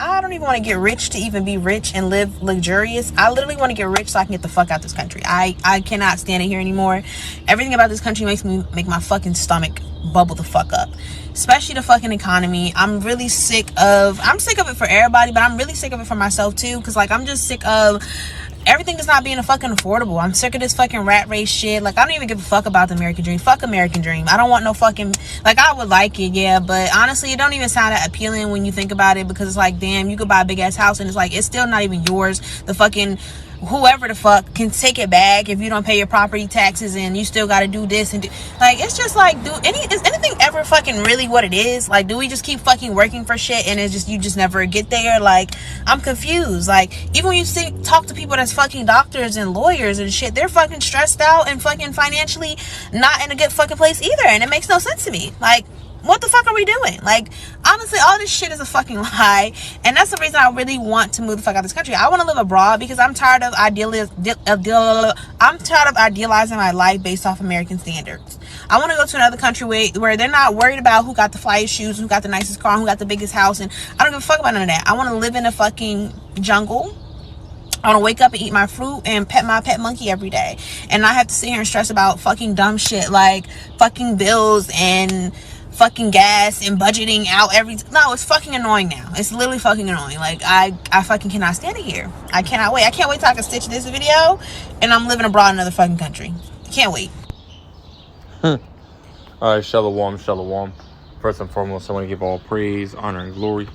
I don't even want to get rich to even be rich and live luxurious. I literally want to get rich so I can get the fuck out this country. I cannot stand it here anymore. Everything about this country makes me make my fucking stomach bubble the fuck up, especially the fucking economy. I'm sick of it for everybody, but I'm really sick of it for myself too, because like I'm just sick of everything is not being a fucking affordable. I'm sick of this fucking rat race shit. Like, I don't even give a fuck about the American dream. Fuck American dream. I don't want no fucking, like, I would like it, yeah, but honestly, it don't even sound that appealing when you think about it, because it's like, damn, you could buy a big ass house and it's like, it's still not even yours. The fucking whoever the fuck can take it back if you don't pay your property taxes, and you still got to do this and do, like, it's just like, is anything ever fucking really what it is? Like, do we just keep fucking working for shit and it's just, you just never get there? Like, I'm confused. Like, even when you talk to people that's fucking doctors and lawyers and shit, they're fucking stressed out and fucking financially not in a good fucking place either, and it makes no sense to me. Like, what the fuck are we doing? Like, honestly, all this shit is a fucking lie, and that's the reason I really want to move the fuck out of this country. I want to live abroad because I'm tired of idealizing my life based off American standards. I want to go to another country where they're not worried about who got the flyest shoes, who got the nicest car, who got the biggest house, and I don't give a fuck about none of that. I want to live in a fucking jungle. I want to wake up and eat my fruit and pet my pet monkey every day, and not have to sit here and stress about fucking dumb shit like fucking bills and fucking gas and budgeting out no, it's fucking annoying now. It's literally fucking annoying. Like, I fucking cannot stand it here. I cannot wait. I can't wait till I can stitch this video and I'm living abroad in another fucking country. Can't wait. All right, shalom. First and foremost, I want to give all praise, honor, and glory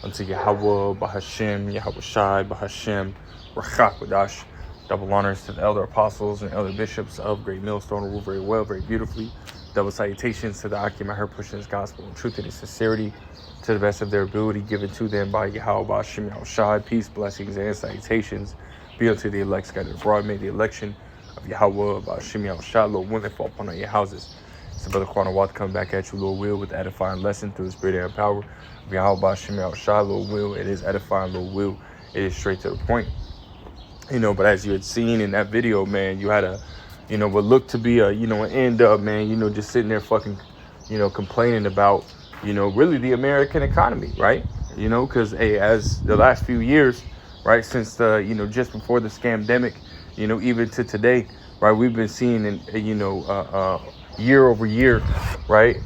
unto Yahweh, Bahashem, Yahweh Shai, Bahashem, Rachakwadash. Double honors to the elder apostles and elder bishops of Great Millstone, who rule very well, very beautifully. Double salutations to the Akim Maher pushing this gospel in truth and sincerity to the best of their ability, given to them by Yahweh, Bahashem, Yahweh Shai. Peace, blessings, and salutations be unto the elect scattered abroad. May the election of Yahweh, Bahashem, Yahweh Shai, Lord willing, fall upon all your houses. So Brother Quanah Watt coming back at you, Lord will, with the edifying lesson through the spirit and power of Yahweh, Bahashem, Yahweh Shai, Lord will. It is edifying, Lord will. It is straight to the point. But as you had seen in that video, man, you had what looked to be an end up, man, just sitting there fucking, complaining about, really the American economy, right? Because, as the last few years, right, since the, just before the scamdemic, even to today, right, we've been seeing, year over year, right,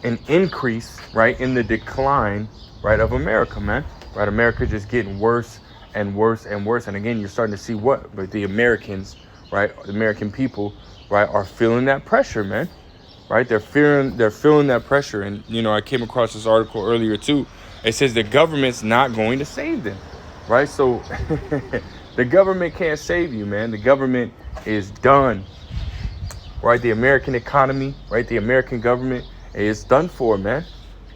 an increase, right, in the decline, right, of America, man, right? America just getting worse and worse and worse. And again, you're starting to see but the Americans, right, the American people, right, are feeling that pressure, man, right? They're feeling that pressure. And, I came across this article earlier too. It says the government's not going to save them, right? So the government can't save you, man. The government is done, right? The American economy, right? The American government is done for, man.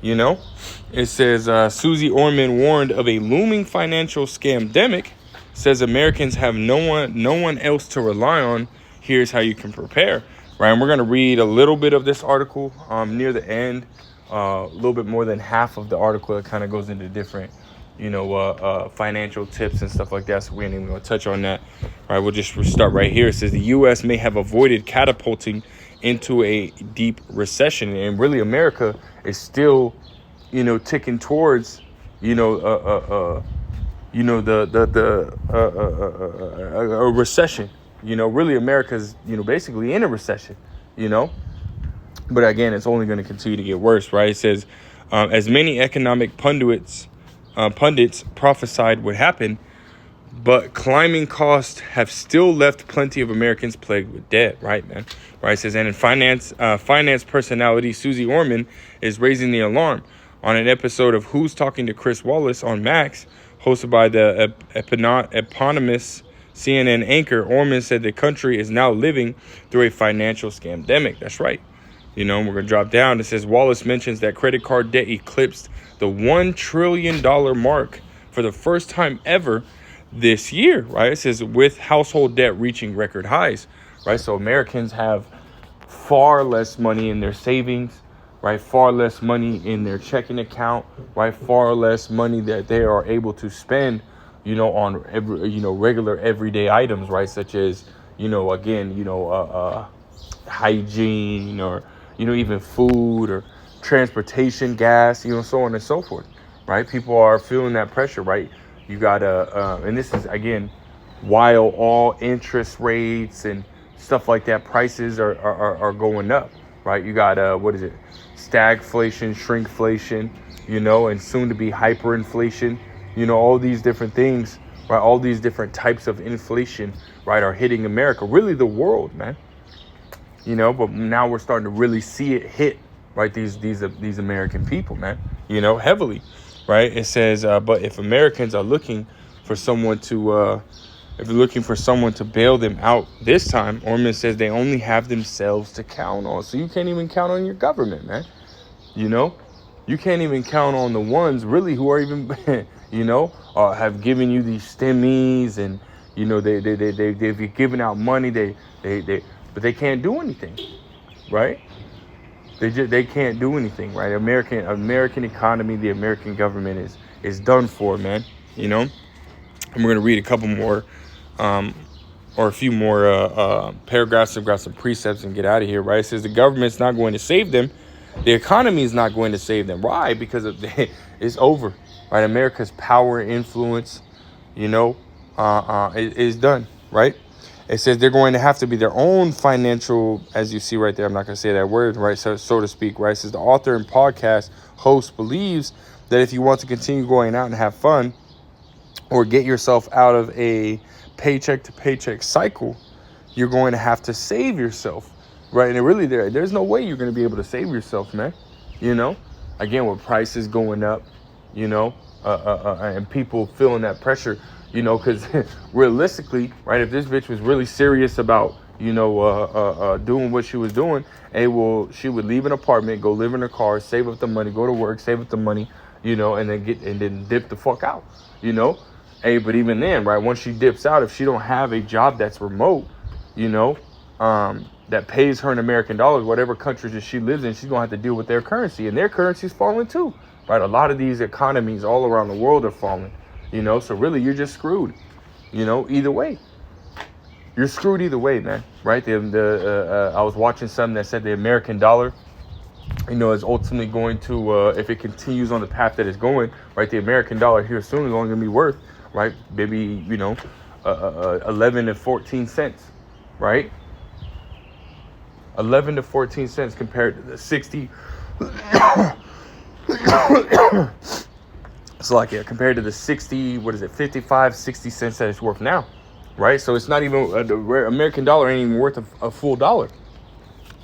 It says Susie Orman warned of a looming financial scamdemic. Says Americans have no one else to rely on. Here's how you can prepare. Right, and we're gonna read a little bit of this article near the end. A little bit more than half of the article. It kind of goes into different, financial tips and stuff like that. So we ain't even gonna touch on that. Right, we'll just start right here. It says the U.S. may have avoided catapulting into a deep recession, and really America is still, ticking towards, a recession. Really America's, basically in a recession, but again, it's only going to continue to get worse, right? It says, as many economic pundits prophesied would happen, but climbing costs have still left plenty of Americans plagued with debt, right, man? Right, it says, and in finance personality Susie Orman is raising the alarm. On an episode of Who's Talking to Chris Wallace on Max, hosted by the eponymous CNN anchor, Orman said the country is now living through a financial scamdemic. That's right. We're going to drop down. It says Wallace mentions that credit card debt eclipsed the $1 trillion mark for the first time ever this year, right? It says with household debt reaching record highs, right? So Americans have far less money in their savings, right? Far less money in their checking account, right? Far less money that they are able to spend, on regular everyday items, right? Such as, hygiene or, even food or transportation, gas, so on and so forth, right? People are feeling that pressure, right? You got and this is, again, while all interest rates and stuff like that, prices are going up, right? You got, what is it? Stagflation, shrinkflation, and soon to be hyperinflation, all these different things, right? All these different types of inflation, right, are hitting America, really the world, man. But now we're starting to really see it hit, right? These American people, man, heavily, right? It says, but if Americans are looking for someone to, if you're looking for someone to bail them out this time, Orman says they only have themselves to count on. So you can't even count on your government, man. You can't even count on the ones really who are even, have given you these stimmies, and they've given out money. But they can't do anything, right? They can't do anything, right? American economy, the American government is done for, man. And we're gonna read a couple more, or a few more paragraphs. I've got some precepts and get out of here, right? It says the government's not going to save them. The economy is not going to save them. Why? Because it's over, right? America's power and influence, is done, right? It says they're going to have to be their own financial, as you see right there, I'm not going to say that word, right, so to speak, right? It says the author and podcast host believes that if you want to continue going out and have fun or get yourself out of a paycheck to paycheck cycle, you're going to have to save yourself, right? And really, there's no way you're going to be able to save yourself, man. Again, with prices going up, and people feeling that pressure, because realistically, right, if this bitch was really serious about, doing what she was doing, she would leave an apartment, go live in her car, save up the money, go to work, save up the money, and then dip the fuck out, but even then, right, once she dips out, if she don't have a job that's remote, that pays her in American dollars, whatever country that she lives in, she's gonna have to deal with their currency, and their currency's falling too, right? A lot of these economies all around the world are falling. So really you're just screwed, either way. You're screwed either way, man, right? I was watching something that said the American dollar, is ultimately going to, if it continues on the path that it's going, right, the American dollar here soon is only going to be worth, right, maybe, 11 to 14 cents, right? 11 to 14 cents compared to the 60. So compared to the 55, 60 cents that it's worth now, right? So it's not even, the American dollar ain't even worth a full dollar,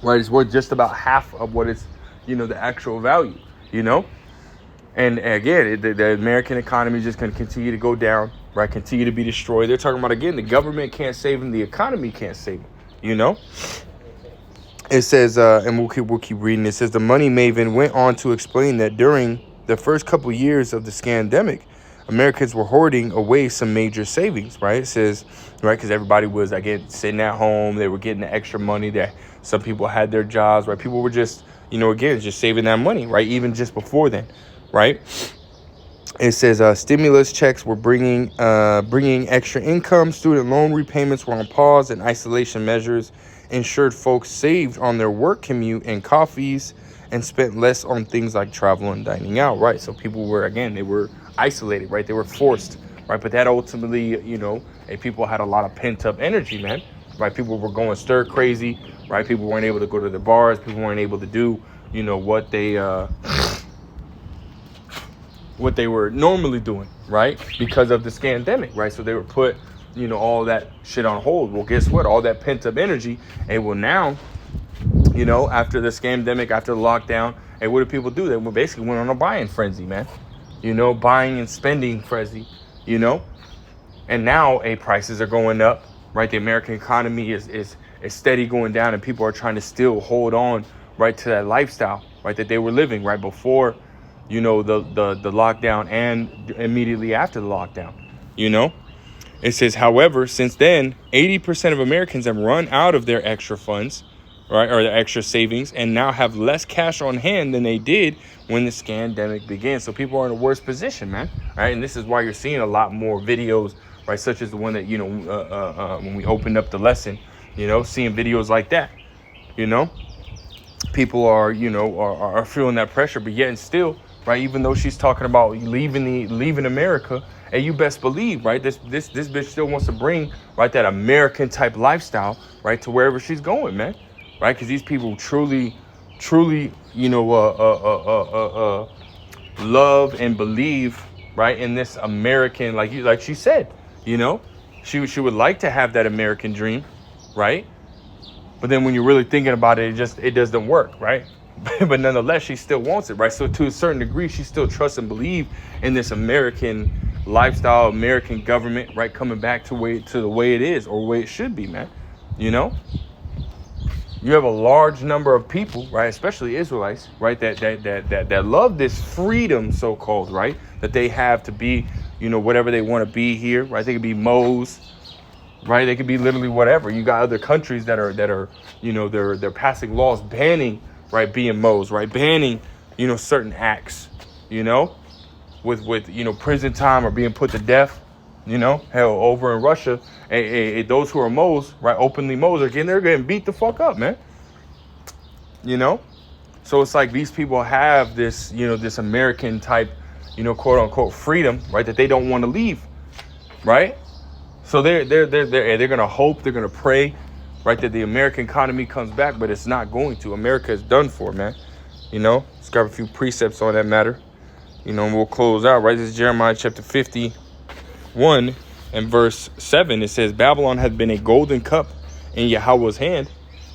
right? It's worth just about half of what it's, the actual value, And again, the American economy is just going to continue to go down, right? Continue to be destroyed. They're talking about, again, the government can't save them. The economy can't save them, It says, and we'll keep reading. It says the money maven went on to explain that during the first couple years of the scandemic, Americans were hoarding away some major savings, right? It says, right, because everybody was, again, sitting at home. They were getting the extra money. That some people had their jobs, right? People were just, again, just saving that money, right? Even just before then, right? It says stimulus checks were bringing extra income. Student loan repayments were on pause, and isolation measures ensured folks saved on their work commute and coffees and spent less on things like travel and dining out, right? So people were, again, they were isolated, right? They were forced, right? But that ultimately, and people had a lot of pent-up energy, man, right? People were going stir crazy, right? People weren't able to go to the bars. People weren't able to do, what they were normally doing, right? Because of the scandemic, right? So they were put, all that shit on hold. Well, guess what? All that pent-up energy, and well, now, after the scandemic, after the lockdown, and what did people do? They basically went on a buying frenzy, man. Buying and spending frenzy, and now prices are going up, right? The American economy is steady going down, and people are trying to still hold on, right, to that lifestyle, right, that they were living right before, the lockdown and immediately after the lockdown, It says, however, since then, 80% of Americans have run out of their extra funds, right, or their extra savings, and now have less cash on hand than they did when the scandemic began. So people are in a worse position, man. Right, and this is why you're seeing a lot more videos, right, such as the one that when we opened up the lesson, seeing videos like that, People are are feeling that pressure, but yet and still, right? Even though she's talking about leaving America, and you best believe, right? This bitch still wants to bring, right, that American type lifestyle, right, to wherever she's going, man, right? Because these people truly, you know, love and believe, right, in this American, like she said, you know, she would like to have that American dream, right? But then when you're really thinking about it, it doesn't work, right? But nonetheless, she still wants it, right? So to a certain degree, she still trusts and believes in this American lifestyle, American government, right? Coming back to the way it is, or the way it should be, man. You know, you have a large number of people, right? Especially Israelites, right? That love this freedom, so-called, right? That they have to be, you know, whatever they want to be here, right? They could be Moes, right? They could be literally whatever. You got other countries that are, you know, they're passing laws banning, right, being Moes, right, banning, you know, certain acts, you know, with you know, prison time or being put to death, you know. Hell, over in Russia, those who are Moes, right, openly Moes, they're getting beat the fuck up, man. You know, so it's like these people have this, you know, this American type, you know, quote unquote freedom, right, that they don't want to leave, right? So they're gonna hope, they're gonna pray, right, that the American economy comes back, but it's not going to. America is done for, man. You know, let's grab a few precepts on that matter. You know, and we'll close out, right? This is Jeremiah chapter 51 and verse 7. It says, Babylon hath been a golden cup in Yahweh's hand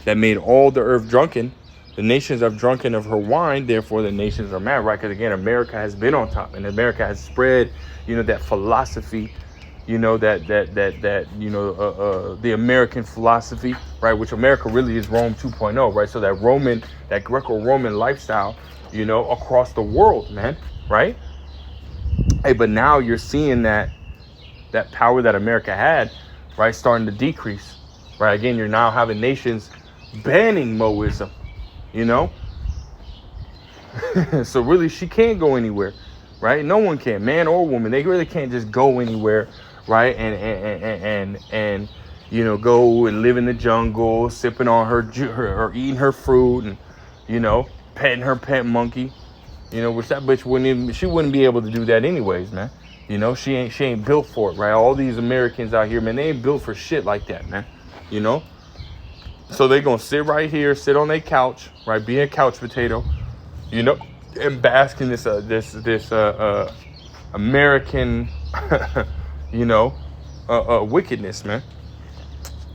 that made all the earth drunken. The nations have drunken of her wine, therefore the nations are mad, right? Because again, America has been on top, and America has spread, you know, that philosophy, you know, that you know, the American philosophy, right? Which America really is Rome 2.0, right? So that Greco-Roman lifestyle, you know, across the world, man, right? Hey, but now you're seeing that power that America had, right, starting to decrease, right? Again, you're now having nations banning Moism, you know? So really, she can't go anywhere, right? No one can, man or woman. They really can't just go anywhere, right? And you know, go and live in the jungle, sipping on her or eating her fruit, and, you know, petting her pet monkey, you know, which that bitch wouldn't be able to do that anyways, man. You know, she ain't built for it, right? All these Americans out here, man, they ain't built for shit like that, man. You know, so they gonna sit right here, sit on their couch, right, be a couch potato, you know, and bask in this American, you know, wickedness, man.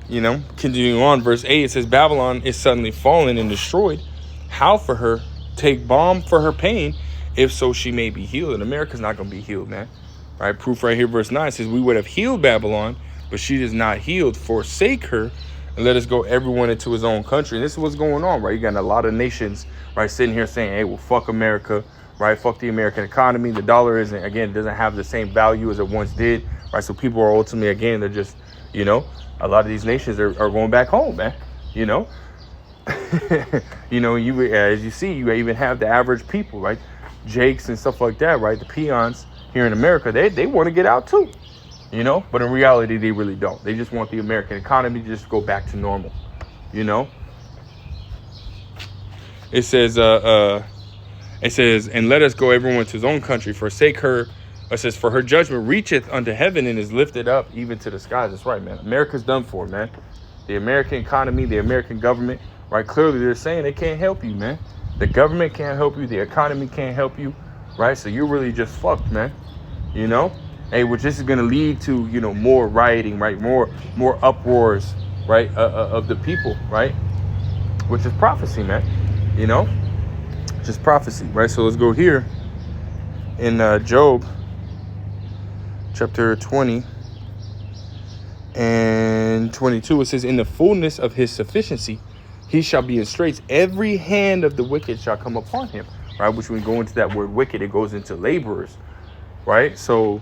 You know, continuing on, verse 8, it says, Babylon is suddenly fallen and destroyed. How for her? Take balm for her pain, if so she may be healed. And America's not going to be healed, man. Right? Proof right here, verse 9 says, we would have healed Babylon, but she is not healed. Forsake her, and let us go everyone into his own country. And this is what's going on, right? You got a lot of nations, right, sitting here saying, hey, well, fuck America, right? Fuck the American economy. The dollar doesn't have the same value as it once did, right? So people are ultimately, again, they're just, you know, a lot of these nations are going back home, man, you know. You know, as you see, you even have the average people, right? Jakes and stuff like that, right? The peons here in America, they want to get out too, you know, but in reality, they really don't. They just want the American economy to just go back to normal, you know. It says, and let us go everyone to his own country, forsake her. It says, for her judgment reacheth unto heaven and is lifted up even to the skies. That's right, man. America's done for, man. The American economy, the American government, right? Clearly, they're saying they can't help you, man. The government can't help you. The economy can't help you, right? So you're really just fucked, man. You know? Hey, which this is going to lead to, you know, more rioting, right? More uproars, right? Of the people, right? Which is prophecy, man. You know? Just prophecy, right? So let's go here in Job chapter 20 and 22. It says, in the fullness of his sufficiency, he shall be in straits. Every hand of the wicked shall come upon him, right? Which when we go into that word wicked, it goes into laborers, right? So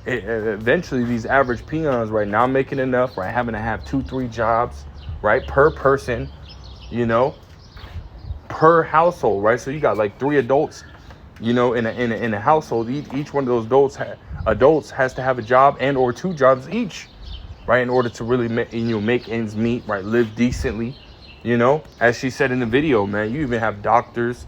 eventually these average peons right now making enough, right? Having to have 2-3 jobs, right? Per person, you know, per household, right? So you got like 3 adults, you know, in a household. Each one of those adults has to have a job and or 2 jobs each, right? In order to really make ends meet, right? Live decently, you know, as she said in the video, man. You even have doctors,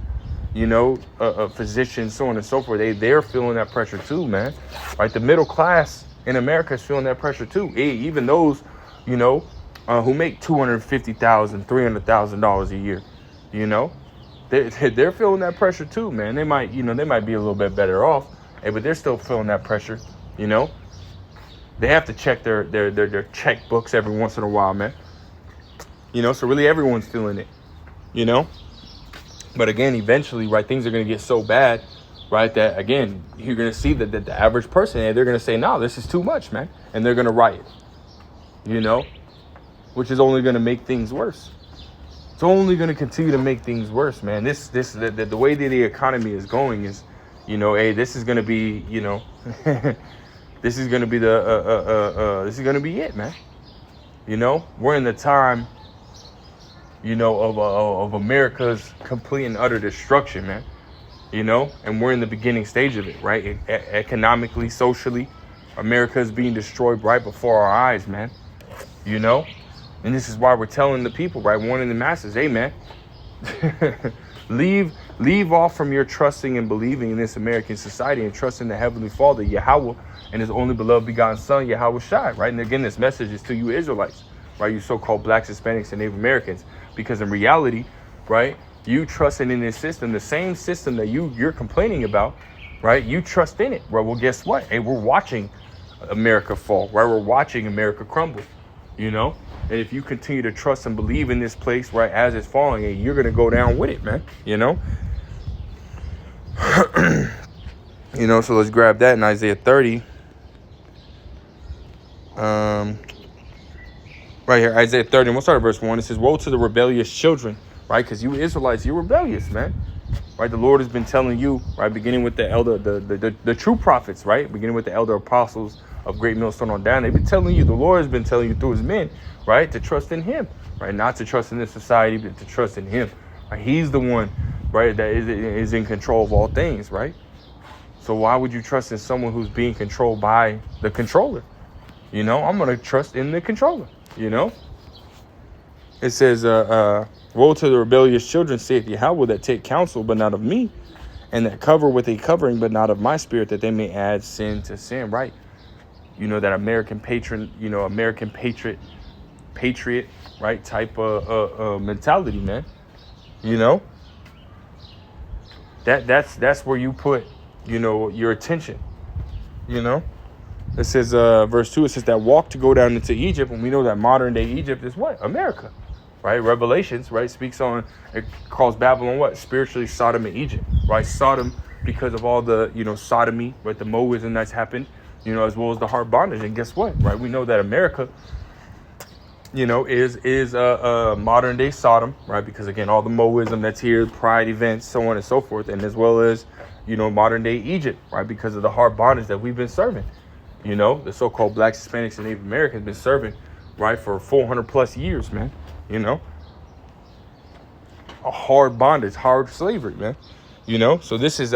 physicians, so on and so forth. They're feeling that pressure too, man. Right? The middle class in America is feeling that pressure too. Even those, who make $250,000, $300,000 a year, they're feeling that pressure too, man. They might be a little bit better off, but they're still feeling that pressure. They have to check their checkbooks every once in a while, man. So really everyone's feeling it, But again, eventually, right, things are going to get so bad, right, that, again, you're going to see that the average person, they're going to say, no, this is too much, man. And they're going to riot, which is only going to make things worse. It's only going to continue to make things worse, man. The way that the economy is going is, this is going to be, this is going to be this is going to be it, man. We're in the time, of America's complete and utter destruction, man. And we're in the beginning stage of it, right? Economically, socially, America is being destroyed right before our eyes, man. And this is why we're telling the people, right, warning the masses, hey, man, leave off from your trusting and believing in this American society and trust in the Heavenly Father, Yahweh, and His only beloved begotten Son, Yahweh Shai, right? And again, this message is to you Israelites, right? You so-called blacks, Hispanics, and Native Americans, because in reality, right, you trusting in this system, the same system that you're complaining about, right? You trust in it, right? Well, guess what? Hey, we're watching America fall, right? We're watching America crumble, And if you continue to trust and believe in this place, right, as it's falling, hey, you're going to go down with it, man, So let's grab that in Isaiah 30. Right here, Isaiah 30, and we'll start at verse 1. It says, woe to the rebellious children, right? Because you Israelites, you're rebellious, man. Right? The Lord has been telling you, right, beginning with the elder, the true prophets, right? Beginning with the elder apostles of Great Millstone on down. They've been telling you, the Lord has been telling you through His men, right, to trust in Him, right? Not to trust in this society, but to trust in Him. Right? He's the one, right, that is in control of all things, right? So why would you trust in someone who's being controlled by the controller? I'm going to trust in the controller, It says, woe to the rebellious children, saith Yahweh, that take counsel, but not of me, and that cover with a covering, but not of my spirit, that they may add sin to sin, right? That American patriot, right, type of mentality, man. That's where you put, your attention, It says, verse 2, it says that walk to go down into Egypt, and we know that modern day Egypt is what? America, right? Revelations, right, speaks on, it calls Babylon what? Spiritually Sodom and Egypt, right? Sodom because of all the, sodomy, right, the Moism that's happened, as well as the hard bondage. And guess what, right? We know that America, is modern day Sodom, right? Because again, all the Moism that's here, pride events, so on and so forth, and as well as, modern day Egypt, right? Because of the hard bondage that we've been serving. The so-called blacks, Hispanics, and Native Americans been serving, right, for 400 plus years, man. A hard bondage, hard slavery, man. So this is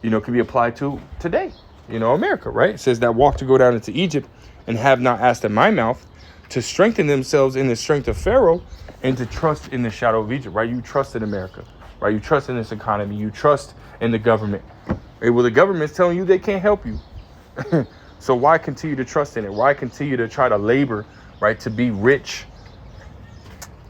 can be applied to today, America, right? It says that walk to go down into Egypt and have not asked at my mouth to strengthen themselves in the strength of Pharaoh and to trust in the shadow of Egypt, right? You trust in America, right? You trust in this economy. You trust in the government. Well, the government's telling you they can't help you. So why continue to trust in it? Why continue to try to labor, right, to be rich?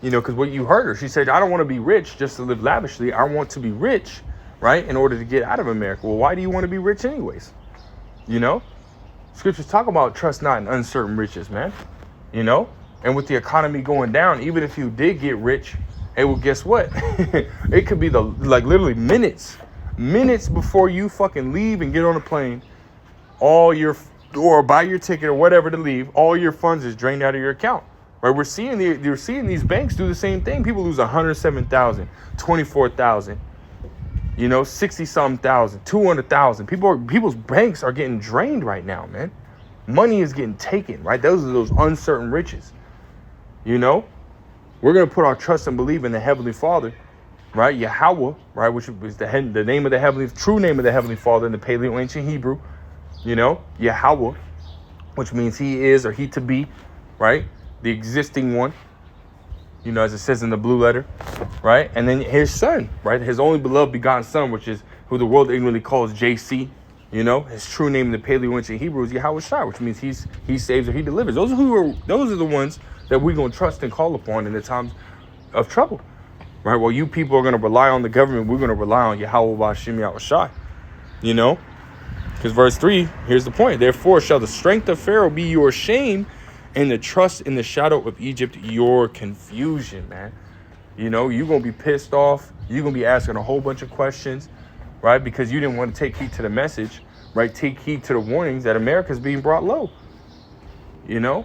Because what you heard her, she said, I don't want to be rich just to live lavishly. I want to be rich, right, in order to get out of America. Well, why do you want to be rich anyways? Scriptures talk about trust not in uncertain riches, man. And with the economy going down, even if you did get rich, hey, well, guess what? It could be literally minutes before you fucking leave and get on a plane, or buy your ticket or whatever to leave, all your funds is drained out of your account. Right? You're seeing these banks do the same thing. People lose 107,000, 24,000, 60-something thousand, 200,000. People's banks are getting drained right now, man. Money is getting taken, right? Those are those uncertain riches. We're gonna put our trust and believe in the Heavenly Father, right? Yahweh, right, which is the name of the true name of the Heavenly Father in the Paleo Ancient Hebrew. Yahweh, which means He is or He to be, right? The existing one, you know, as it says in the blue letter, right? And then his son, right? His only beloved begotten son, which is who the world ignorantly calls JC, you know, his true name in the Paleo-ancient Hebrew is Yahweh Shai, which means he saves or he delivers. Those are the ones that we're going to trust and call upon in the times of trouble, right? Well, you people are going to rely on the government. We're going to rely on Yahweh Ba'Shem Yahweh Shai, you know, because verse 3, here's the point. Therefore shall the strength of Pharaoh be your shame, and the trust in the shadow of Egypt your confusion, man. You know, you're going to be pissed off. You're going to be asking a whole bunch of questions, right? Because you didn't want to take heed to the message, right? Take heed to the warnings that America's being brought low, you know?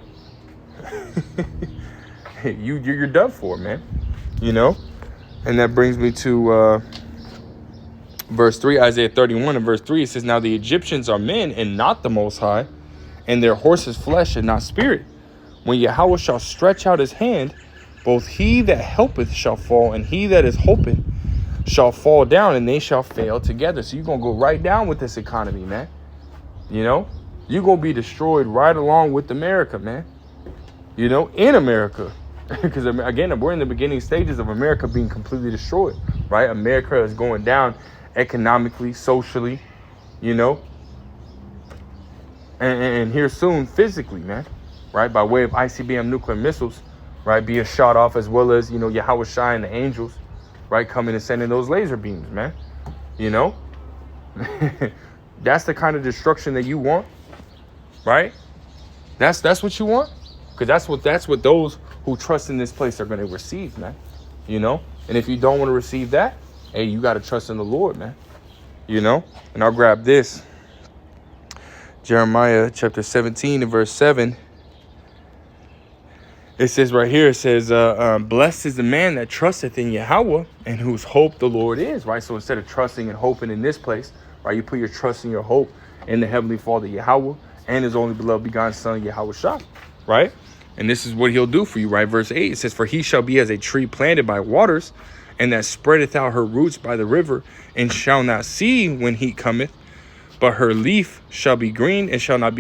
You're done for, man, you know? And that brings me to verse 3, Isaiah 31 and verse 3. It says, now the Egyptians are men and not the Most High, and their horses flesh and not spirit. When Yahweh shall stretch out his hand, both he that helpeth shall fall, and he that is hoping shall fall down, and they shall fail together. So you're going to go right down with this economy, man. You know, you're going to be destroyed right along with America, man. You know, in America. Because, again, we're in the beginning stages of America being completely destroyed, right? America is going down economically, socially, you know, and here soon physically, man, right? By way of ICBM nuclear missiles, right? Being shot off, as well as, you know, Yahweh Shai and the angels, right? Coming and sending those laser beams, man. You know, that's the kind of destruction that you want, right? That's what you want, because that's what those who trust in this place are going to receive, man. You know, and if you don't want to receive that, hey, you got to trust in the Lord, man. You know, and I'll grab this. Jeremiah chapter 17 and verse 7. It says right here, it says, blessed is the man that trusteth in Yahweh and whose hope the Lord is, right? So instead of trusting and hoping in this place, right, you put your trust and your hope in the Heavenly Father, Yahweh, and his only beloved begotten son, Yahweh Shai, right? And this is what he'll do for you, right? Verse 8, it says, for he shall be as a tree planted by waters, and that spreadeth out her roots by the river, and shall not see when heat cometh, but her leaf shall be green, and shall not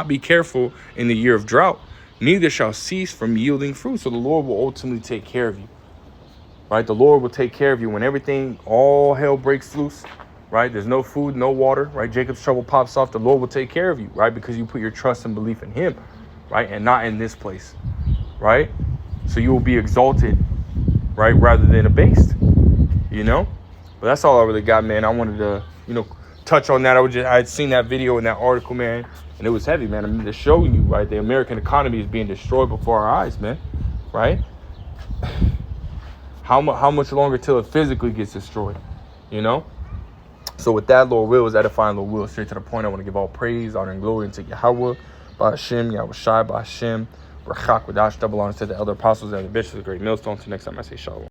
be careful in the year of drought, neither shall cease from yielding fruit. So the Lord will ultimately take care of you, right? The Lord will take care of you when everything, all hell breaks loose, right? There's no food, no water, right? Jacob's trouble pops off. The Lord will take care of you, right? Because you put your trust and belief in him, right? And not in this place, right? So you will be exalted, right? Rather than abased, you know? But that's all I really got, man. I wanted to, you know, touch on that. I had seen that video in that article, man, and it was heavy, man. I mean, they're showing you, right, the American economy is being destroyed before our eyes, man, right? How much longer till it physically gets destroyed, you know? So with that, Lord will is edifying, Lord will, straight to the point. I want to give all praise, honor, and glory unto Yahweh, Ba'Shem, Yahweh Shai, Ba'Shem, Rachak, Wadash, double honor to the elder apostles and the bishops of the great millstone. Until next time, I say shalom.